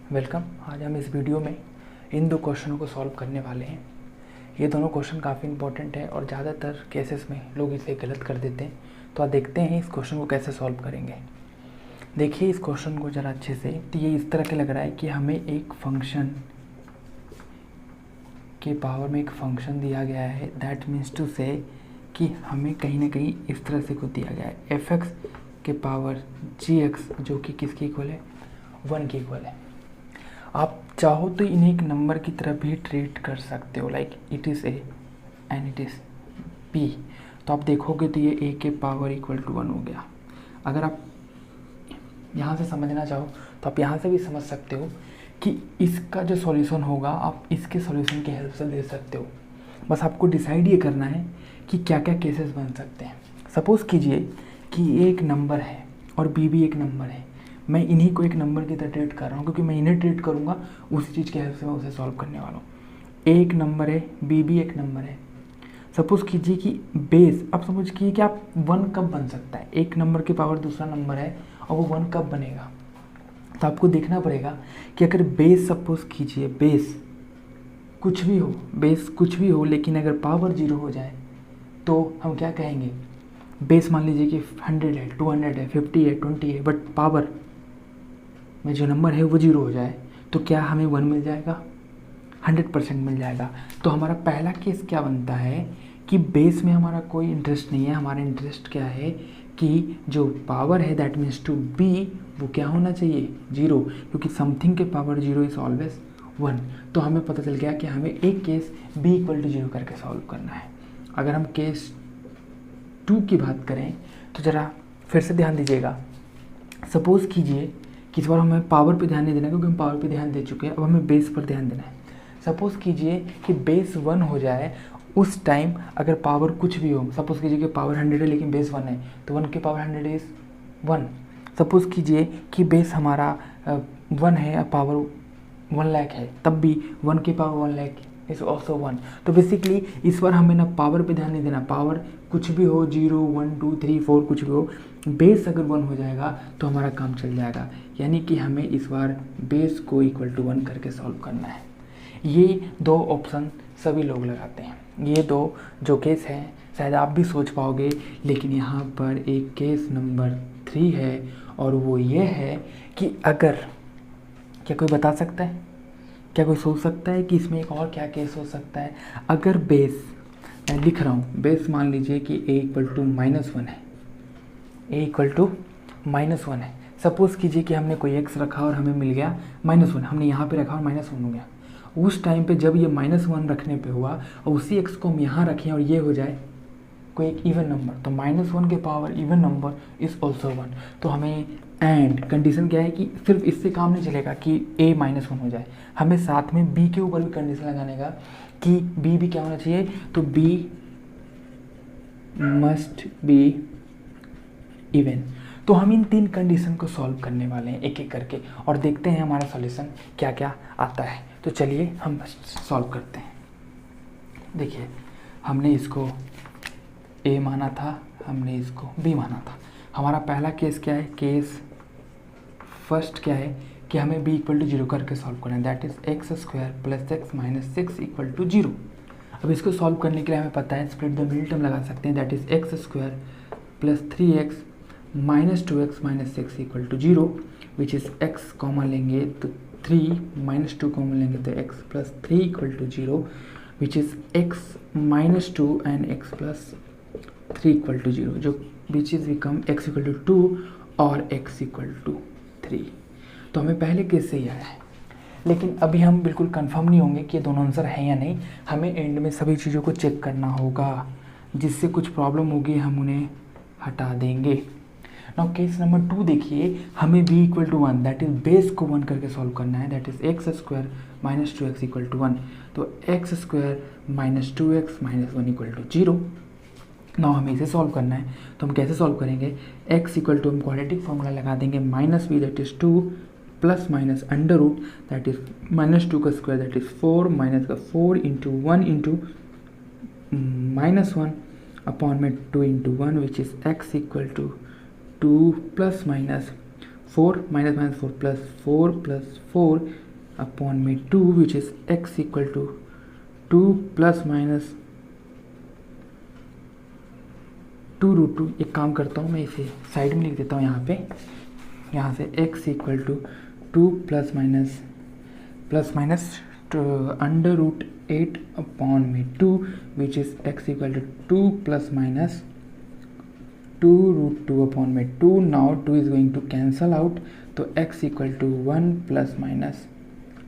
Welcome. आज हम इस वीडियो में इन दो क्वेश्चनों को सॉल्व करने वाले हैं। ये दोनों क्वेश्चन काफ़ी इंपॉर्टेंट है और ज़्यादातर केसेस में लोग इसे गलत कर देते हैं। तो आज देखते हैं इस क्वेश्चन को कैसे सॉल्व करेंगे। देखिए इस क्वेश्चन को ज़रा अच्छे से। तो ये इस तरह के लग रहा है कि हमें एक फंक्शन के पावर में एक फंक्शन दिया गया है। दैट मीन्स टू से कि हमें कहीं ना कहीं इस तरह से कुछ दिया गया है, एफ के पावर gx, जो कि किसकी इक्वल है, 1 की इक्वल है। आप चाहो तो इन्हें एक नंबर की तरह भी ट्रीट कर सकते हो, like it is A and it is B. तो आप देखोगे तो ये a के पावर इक्वल टू 1 हो गया। अगर आप यहाँ से समझना चाहो तो आप यहाँ से भी समझ सकते हो कि इसका जो सॉल्यूशन होगा आप इसके सॉल्यूशन की हेल्प से दे सकते हो। बस आपको डिसाइड ये करना है कि क्या क्या केसेस बन सकते हैं। सपोज़ कीजिए कि ये एक नंबर है और बी भी एक नंबर है। मैं इन्हीं को एक नंबर की तरह ट्रीट कर रहा हूँ, क्योंकि मैं इन्हें ट्रीट करूँगा उसी चीज़ की हेल्प से मैं उसे सॉल्व करने वाला हूँ। ए एक नंबर है, बी भी एक नंबर है। सपोज़ कीजिए कि बेस, अब समझ कीजिए कि आप 1 कब बन सकता है। एक नंबर के पावर दूसरा नंबर है और वो 1 कब बनेगा। तो आपको देखना पड़ेगा कि अगर बेस, सपोज़ कीजिए बेस कुछ भी हो, बेस कुछ भी हो, लेकिन अगर पावर 0 हो जाए तो हम क्या कहेंगे। बेस मान लीजिए कि 100 है, 200 है, 50 है, 20 है, बट पावर में जो नंबर है वो 0 हो जाए तो क्या हमें 1 मिल जाएगा, 100% मिल जाएगा। तो हमारा पहला केस क्या बनता है कि बेस में हमारा कोई इंटरेस्ट नहीं है। हमारा इंटरेस्ट क्या है कि जो पावर है दैट मीन्स टू बी, वो क्या होना चाहिए, 0, क्योंकि समथिंग के पावर 0 इज़ ऑलवेज 1। तो हमें पता चल गया कि हमें एक केस b इक्वल टू 0 करके सॉल्व करना है। अगर हम केस 2 की बात करें तो ज़रा फिर से ध्यान दीजिएगा। सपोज़ कीजिए कि इस बार हमें पावर पे ध्यान नहीं देना, क्योंकि हम पावर पे ध्यान दे चुके हैं। अब हमें बेस पर ध्यान देना है। सपोज़ कीजिए कि बेस 1 हो जाए, उस टाइम अगर पावर कुछ भी हो। सपोज़ कीजिए कि पावर 100 है लेकिन बेस 1 है, तो 1 के पावर 100 इज़ 1। सपोज़ कीजिए कि बेस हमारा 1 है और पावर 1 लाख है, तब भी 1 के पावर 1 लाख इज ऑल्सो 1। तो बेसिकली इस बार हमें ना पावर पे ध्यान नहीं देना, पावर कुछ भी हो, 0, 1, 2, 3, 4 कुछ भी हो, बेस अगर 1 हो जाएगा तो हमारा काम चल जाएगा। यानी कि हमें इस बार बेस को इक्वल टू 1 करके सॉल्व करना है। ये दो ऑप्शन सभी लोग लगाते हैं। ये दो जो केस हैं शायद आप भी सोच पाओगे, लेकिन यहाँ पर एक केस नंबर 3 है और वो ये है कि अगर, क्या कोई बता सकता है, क्या कोई सोच सकता है कि इसमें एक और क्या केस हो सकता है। अगर बेस, मैं लिख रहा हूँ बेस, मान लीजिए कि a इक्वल टू -1 है, a इक्वल टू -1 है। सपोज़ कीजिए कि हमने कोई x रखा और हमें मिल गया -1, हमने यहाँ पे रखा और -1 हो गया। उस टाइम पे जब ये -1 रखने पे हुआ और उसी x को हम यहाँ रखें और ये हो जाए कोई एक इवन नंबर, तो -1 के power even number is also 1। तो हमें एंड कंडीशन क्या है कि सिर्फ इससे काम नहीं चलेगा कि a -1 हो जाए, हमें साथ में b के ऊपर भी कंडीशन लगाने का कि b भी क्या होना चाहिए। तो b मस्ट बी इवन। तो हम इन 3 कंडीशन को सॉल्व करने वाले हैं एक एक करके और देखते हैं हमारा सॉल्यूशन क्या क्या आता है। तो चलिए हम सॉल्व करते हैं। देखिए हमने इसको a माना था, हमने इसको b माना था। हमारा पहला केस क्या है, केस फर्स्ट क्या है कि हमें b इक्वल टू 0 करके सॉल्व करना है। That is x² + x - 6 equal to 0। अब इसको सॉल्व करने के लिए हमें पता है स्प्लिट द मिडिल टर्म लगा सकते हैं। That is x² + 3x - 2x - 6 equal to 0, which is x common लेंगे तो 3 - 2 कॉमन लेंगे तो x + 3 equal to 0, which is x - 2 and x + 3 equal to 0, जो which is become x equal to 2 और x equal to 3। तो हमें पहले case से ही आया है, लेकिन अभी हम बिल्कुल कंफर्म नहीं होंगे कि ये दोनों आंसर हैं या नहीं। हमें एंड में सभी चीज़ों को चेक करना होगा, जिससे कुछ प्रॉब्लम होगी हम उन्हें हटा देंगे। नाउ केस नंबर 2 देखिए, हमें b equal to 1 that is base को 1 करके सॉल्व करना है। That is x² - 2x equal to 1। तो x² - 2x - 1 equal to 0। Now हमें इसे सॉल्व करना है, तो हम कैसे सॉल्व करेंगे। x इक्वल टू हम क्वाड्रेटिक फॉर्मूला लगा देंगे, -b that is 2 plus minus under root that is -2 का स्क्वायर दैट इज 4 माइनस का 4 इंटू 1 इंटू -1 अपॉन में 2 into 1 which is x equal to 2 plus minus 4 minus minus 4 plus 4 upon में 2 which is x equal to 2 plus minus 2√2। एक काम करता हूँ, मैं इसे साइड में लिख देता हूँ यहाँ से x equal to 2 plus minus √8 upon में 2 which is x equal to 2 plus minus 2√2 upon में 2। Now 2 is going to cancel out, तो x equal to 1 plus minus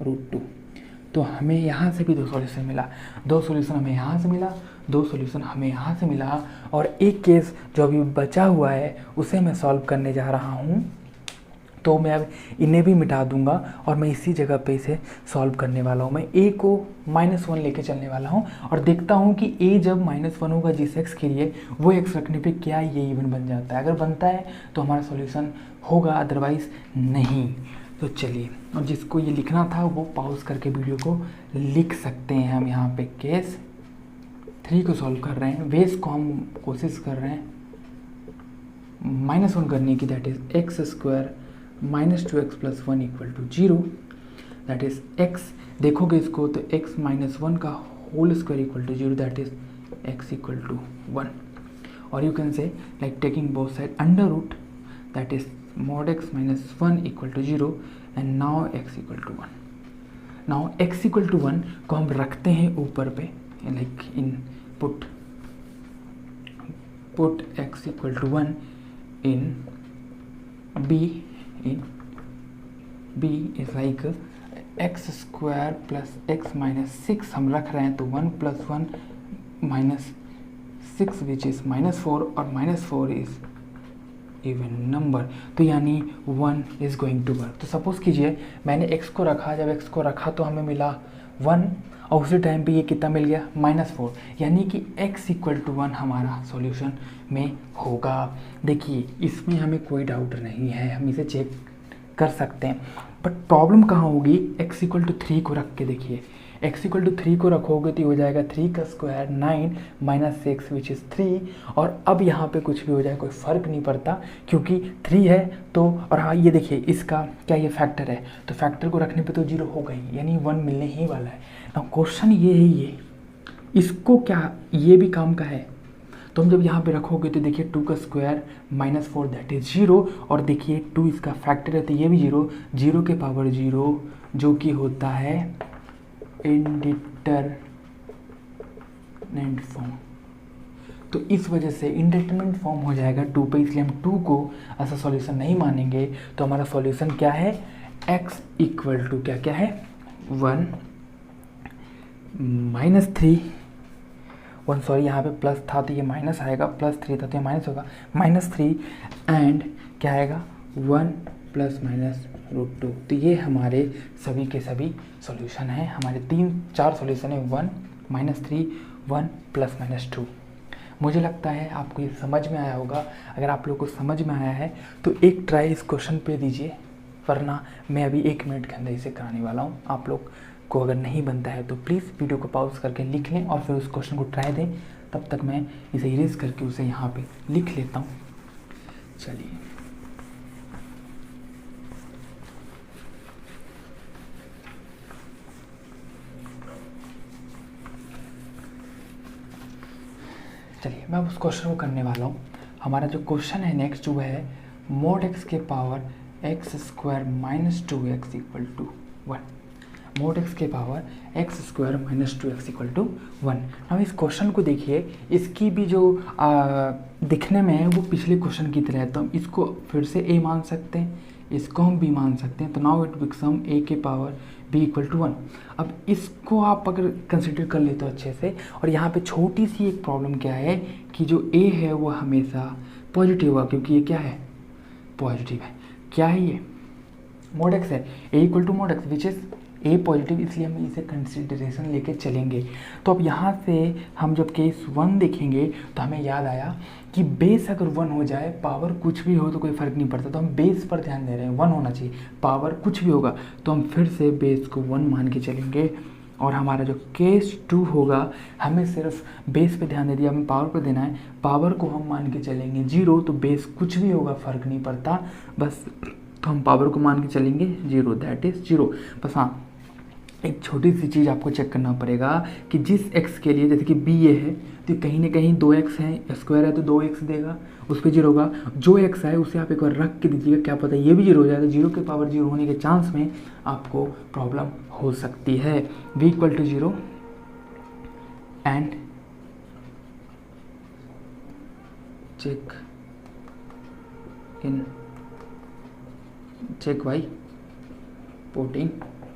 √2। तो हमें यहाँ से भी दो सॉल्यूशन मिला, दो सॉल्यूशन हमें यहाँ से मिला, दो सॉल्यूशन हमें यहाँ से मिला, और एक केस जो अभी बचा हुआ है उसे मैं सॉल्व करने जा रहा हूँ। तो मैं अब इन्हें भी मिटा दूंगा और मैं इसी जगह पे इसे सॉल्व करने वाला हूँ। मैं a को -1 लेके चलने वाला हूँ और देखता हूँ कि a जब -1 होगा जिस x के लिए, वो x रखने पे क्या ये इवन बन जाता है। अगर बनता है तो हमारा सॉल्यूशन होगा, अदरवाइज नहीं। तो चलिए, और जिसको ये लिखना था वो पॉज करके वीडियो को लिख सकते हैं। हम यहाँ पे केस 3 को सॉल्व कर रहे हैं, वेस को हम कोशिश कर रहे हैं -1 करने की, that is x² -2x + 1 = 0, that is x। देखोगे इसको तो x -1 का whole square equal to 0, that is x equal to 1। और you can say like taking both side under root, that is mod x - 1 = 0 and now x = 1। Now x = 1 को हम रखते हैं ऊपर पे, like in put x = 1 in b is like x² + x - 6 हम रख रहे हैं, तो 1 + 1 - 6 विच इज -4, और -4 इज इवन नंबर, तो यानी 1 इज गोइंग टू वर्क। तो सपोज कीजिए मैंने x को रखा, जब x को रखा तो हमें मिला 1, और उसी टाइम पे ये कितना मिल गया -4, यानी कि x = 1 हमारा सॉल्यूशन में होगा। देखिए इसमें हमें कोई डाउट नहीं है, हम इसे चेक कर सकते हैं। बट प्रॉब्लम कहाँ होगी, x = 3 को रख के देखिए, x = 3 को रखोगे तो हो जाएगा 3 का स्क्वायर 9 - 6 विच इज़ 3। और अब यहाँ पे कुछ भी हो जाए कोई फ़र्क नहीं पड़ता, क्योंकि 3 है तो, और हाँ ये देखिए इसका क्या ये फैक्टर है, तो फैक्टर को रखने पे तो 0 होगा ही, यानी 1 मिलने ही वाला है ना। क्वेश्चन ये है, ये इसको क्या, ये भी काम का है। तो हम जब यहाँ पे रखोगे तो देखिए 2 का स्क्वायर -4 दैट इज 0, और देखिए 2 इसका फैक्टर है तो ये भी 0, 0 के पावर 0 जो कि होता है इंडिटरमिनेंट फॉर्म। तो इस वजह से इंडिटरमिनेंट फॉर्म हो जाएगा 2 पे, इसलिए हम 2 को ऐसा सॉल्यूशन नहीं मानेंगे। तो हमारा सॉल्यूशन क्या है, x = क्या है 1 -3, 1 सॉरी यहाँ पे प्लस था तो ये माइनस आएगा, +3 था तो ये माइनस होगा, -3 एंड क्या आएगा 1 ± √2। तो ये हमारे सभी के सभी सॉल्यूशन हैं, हमारे 3-4 सॉल्यूशन है, 1 -3 1 ± 2। मुझे लगता है आपको ये समझ में आया होगा। अगर आप लोग को समझ में आया है तो एक ट्राई इस क्वेश्चन पे दीजिए, वरना मैं अभी 1 मिनट के अंदर इसे कराने वाला हूँ। आप लोग को अगर नहीं बनता है तो प्लीज़ वीडियो को पॉज करके लिख लें और फिर उस क्वेश्चन को ट्राई दें। तब तक मैं इसे इरेज करके उसे यहाँ पे लिख लेता हूँ। चलिए मैं उस क्वेश्चन को करने वाला हूँ। हमारा जो क्वेश्चन है नेक्स्ट वो है mod x के power x² - 2x = 1। mod x के पावर x² - 2x = 1। अब इस क्वेश्चन को देखिए, इसकी भी जो दिखने में है वो पिछले क्वेश्चन की तरह है, तो हम इसको फिर से a मान सकते हैं, इसको हम b मान सकते हैं। तो नाउ इट बिकम a के पावर b = 1। अब इसको आप अगर कंसिडर कर ले तो अच्छे से, और यहाँ पे छोटी सी एक प्रॉब्लम क्या है कि जो a है वो हमेशा पॉजिटिव होगा, क्योंकि ये क्या है पॉजिटिव है। क्या है ये mod x है, a = mod x which is a positive, इसलिए हम इसे कंसिडरेशन लेके चलेंगे। तो अब यहाँ से हम जब केस 1 देखेंगे तो हमें याद आया कि बेस अगर 1 हो जाए, पावर कुछ भी हो तो कोई फ़र्क नहीं पड़ता, तो हम बेस पर ध्यान दे रहे हैं, 1 होना चाहिए। पावर कुछ भी होगा तो हम फिर से बेस को 1 मान के चलेंगे। और हमारा जो केस 2 होगा, हमें सिर्फ बेस पे ध्यान दे दिया, हमें पावर पे देना है, पावर को हम मान के चलेंगे 0, तो बेस कुछ भी होगा फ़र्क नहीं पड़ता, बस तो हम पावर को मान के चलेंगे 0, दैट इज़ 0। बस हाँ, एक छोटी सी चीज़ आपको चेक करना पड़ेगा कि जिस x के लिए, जैसे कि b ये है तो कहीं ना कहीं 2x है, स्क्वायर है तो 2x देगा, उस पर 0 होगा। जो x है उसे आप एक बार रख के दीजिएगा, क्या पता ये भी 0 हो जाएगा। 0 के पावर 0 होने के चांस में आपको प्रॉब्लम हो सकती है। v = 0 and check y putting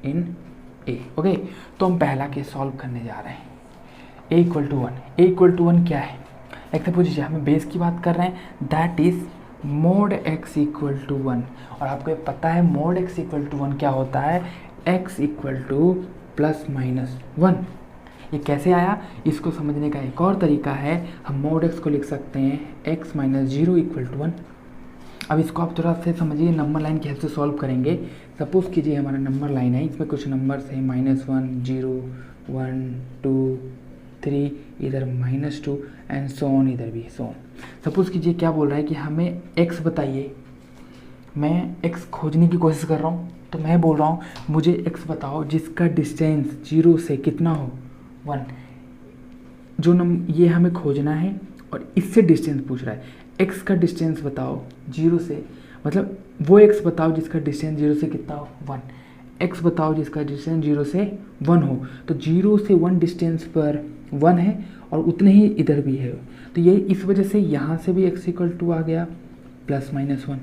in a। Okay, तो हम पहला केस सॉल्व करने जा रहे हैं। a = 1, a = 1 क्या है? एक तो पूछिए, हमें बेस की बात कर रहे हैं, दैट इज mod x = 1। और आपको ये पता है mod x = 1 क्या होता है? x = ±1। ये कैसे आया, इसको समझने का एक और तरीका है, हम mod x को लिख सकते हैं x - 0 = 1। अब इसको आप थोड़ा से समझिए, नंबर लाइन की हेल्प से सॉल्व करेंगे। सपोज कीजिए हमारा नंबर लाइन है, इसमें कुछ नंबर्स है -1, 0, 1, 2, 3, इधर -2 एंड सो ऑन, इधर भी सो ऑन। सपोज कीजिए क्या बोल रहा है कि हमें x बताइए, मैं x खोजने की कोशिश कर रहा हूँ, तो मैं बोल रहा हूँ मुझे x बताओ जिसका डिस्टेंस 0 से कितना हो, 1। जो ये हमें खोजना है और इससे डिस्टेंस पूछ रहा है। x का डिस्टेंस बताओ 0 से, मतलब वो x बताओ जिसका डिस्टेंस 0 से कितना हो, 1। x बताओ जिसका डिस्टेंस 0 से 1 हो। तो 0 से 1 डिस्टेंस पर 1 है और उतने ही इधर भी है। तो ये इस वजह से यहाँ से भी x = 2 आ गया, +-1।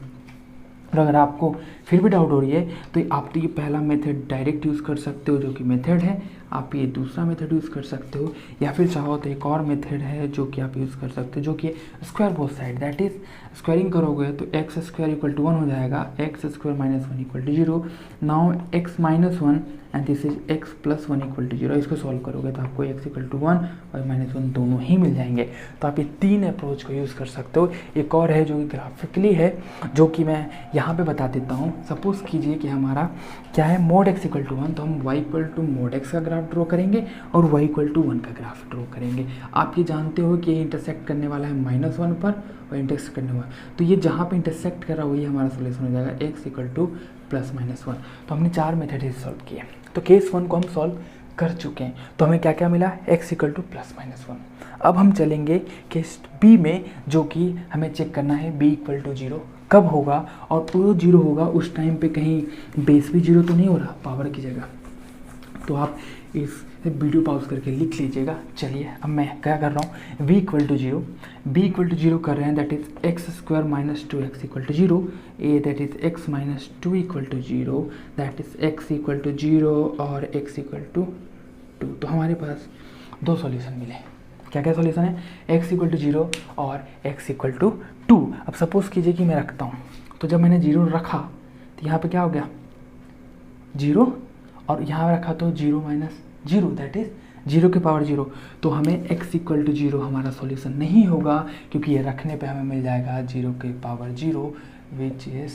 और अगर आपको फिर भी डाउट हो रही है तो आप तो ये पहला मेथड डायरेक्ट यूज़ कर सकते हो, जो कि मेथड है। आप ये दूसरा मेथड यूज़ कर सकते हो, या फिर चाहो तो एक और मेथड है जो कि आप यूज़ कर सकते हो, जो कि square both side, that is squaring करोगे तो x² = 1 हो जाएगा, x² - 1 = 0। Now x - 1 and this is x + 1 = 0। इसको सॉल्व करोगे तो आपको x = 1 और -1 दोनों ही मिल जाएंगे। तो आप ये 3 अप्रोच को यूज़ कर सकते हो। एक और है जो कि ग्राफिकली है, जो कि मैं यहाँ पे बता देता हूँ। सपोज कीजिए कि हमारा क्या है, mod x = 1, तो हम y = mod x का ग्राफ ड्रॉ करेंगे और y = 1 का ग्राफ ड्रॉ करेंगे। आप ये जानते हो कि ये इंटरसेक्ट करने वाला है -1 पर और इंटरसेक्ट करने वाला, तो ये जहाँ पे इंटरसेक्ट कर रहा है वही हमारा सोल्यूशन हो जाएगा, x = +-1। तो हमने 4 मेथड ही सॉल्व किए। तो केस 1 को हम सॉल्व कर चुके हैं। तो हमें क्या क्या मिला, x = +-1। अब हम चलेंगे केस b में, जो कि हमें चेक करना है b = 0 कब होगा, और वो 0 होगा उस टाइम पे कहीं बेस भी 0 तो नहीं हो रहा पावर की जगह। तो आप इस वीडियो पॉज करके लिख लीजिएगा। चलिए अब मैं क्या कर रहा हूँ, v = 0, b = 0 कर रहे हैं, that is x² - 2x = 0, a that is x - 2 = 0, that is x = 0 और x = 2। तो हमारे पास 2 सॉल्यूशन मिले। क्या क्या सॉल्यूशन है, x = 0 और x = 2। अब सपोज कीजिए कि मैं रखता हूँ, तो जब मैंने 0 रखा तो यहाँ पे क्या हो गया, 0, और यहाँ रखा तो 0 - 0 दैट इज 0 के पावर 0। तो हमें x = 0 हमारा सॉल्यूशन नहीं होगा, क्योंकि ये रखने पे हमें मिल जाएगा 0 के पावर 0 विच इज़